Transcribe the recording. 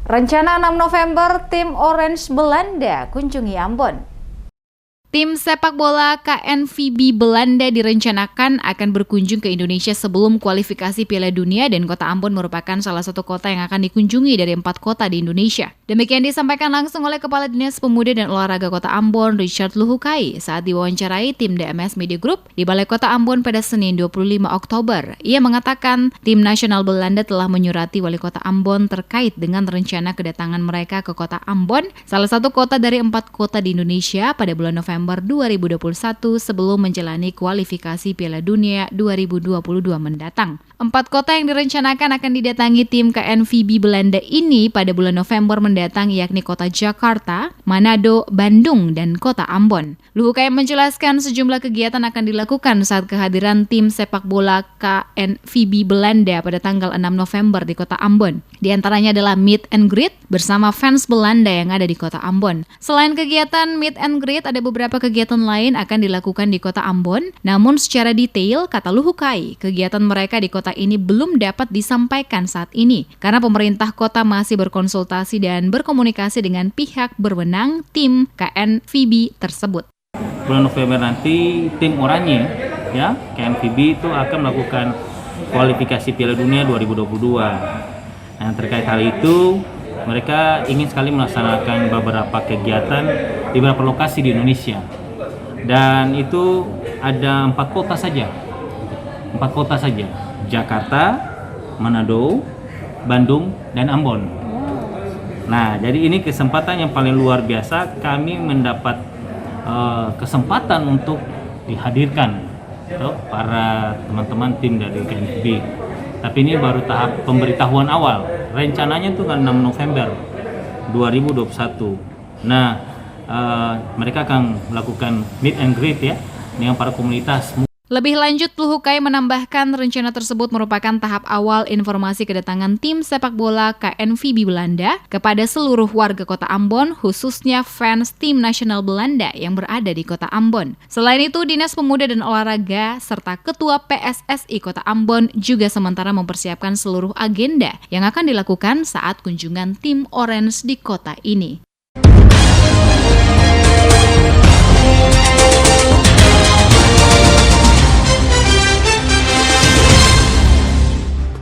Rencana 6 November, tim Orange Belanda kunjungi Ambon. Tim sepak bola KNVB Belanda direncanakan akan berkunjung ke Indonesia sebelum kualifikasi Piala Dunia dan kota Ambon merupakan salah satu kota yang akan dikunjungi dari 4 kota di Indonesia. Demikian disampaikan langsung oleh Kepala Dinas Pemuda dan Olahraga Kota Ambon, Richard Luhukai, saat diwawancarai tim DMS Media Group di Balai Kota Ambon pada Senin 25 Oktober. Ia mengatakan tim nasional Belanda telah menyurati Wali Kota Ambon terkait dengan rencana kedatangan mereka ke kota Ambon, salah satu kota dari 4 kota di Indonesia pada bulan November 2021 sebelum menjalani kualifikasi Piala Dunia 2022 mendatang. 4 kota yang direncanakan akan didatangi tim KNVB Belanda ini pada bulan November mendatang yakni kota Jakarta, Manado, Bandung, dan kota Ambon. Luhukai menjelaskan sejumlah kegiatan akan dilakukan saat kehadiran tim sepak bola KNVB Belanda pada tanggal 6 November di kota Ambon. Di antaranya adalah meet and greet bersama fans Belanda yang ada di kota Ambon. Selain kegiatan meet and greet, ada beberapa kegiatan lain akan dilakukan di kota Ambon. Namun secara detail, kata Luhukai, kegiatan mereka di kota ini belum dapat disampaikan saat ini karena pemerintah kota masih berkonsultasi dan berkomunikasi dengan pihak berwenang tim KNVB tersebut. Bulan November nanti tim Oranye ya KNVB itu akan melakukan kualifikasi Piala Dunia 2022. Nah, terkait hal itu mereka ingin sekali melaksanakan beberapa kegiatan di beberapa lokasi di Indonesia. Dan itu ada 4 kota saja. 4 kota saja. Jakarta, Manado, Bandung, dan Ambon. Nah, jadi ini kesempatan yang paling luar biasa. Kami mendapat kesempatan untuk dihadirkan para teman-teman tim dari KNVB. Tapi ini baru tahap pemberitahuan awal. Rencananya itu kan 6 November 2021. Nah, mereka akan melakukan meet and greet ya dengan para komunitas. Lebih lanjut, Luhukai menambahkan rencana tersebut merupakan tahap awal informasi kedatangan tim sepak bola KNVB Belanda kepada seluruh warga kota Ambon, khususnya fans tim nasional Belanda yang berada di kota Ambon. Selain itu, Dinas Pemuda dan Olahraga serta Ketua PSSI Kota Ambon juga sementara mempersiapkan seluruh agenda yang akan dilakukan saat kunjungan tim Orange di kota ini.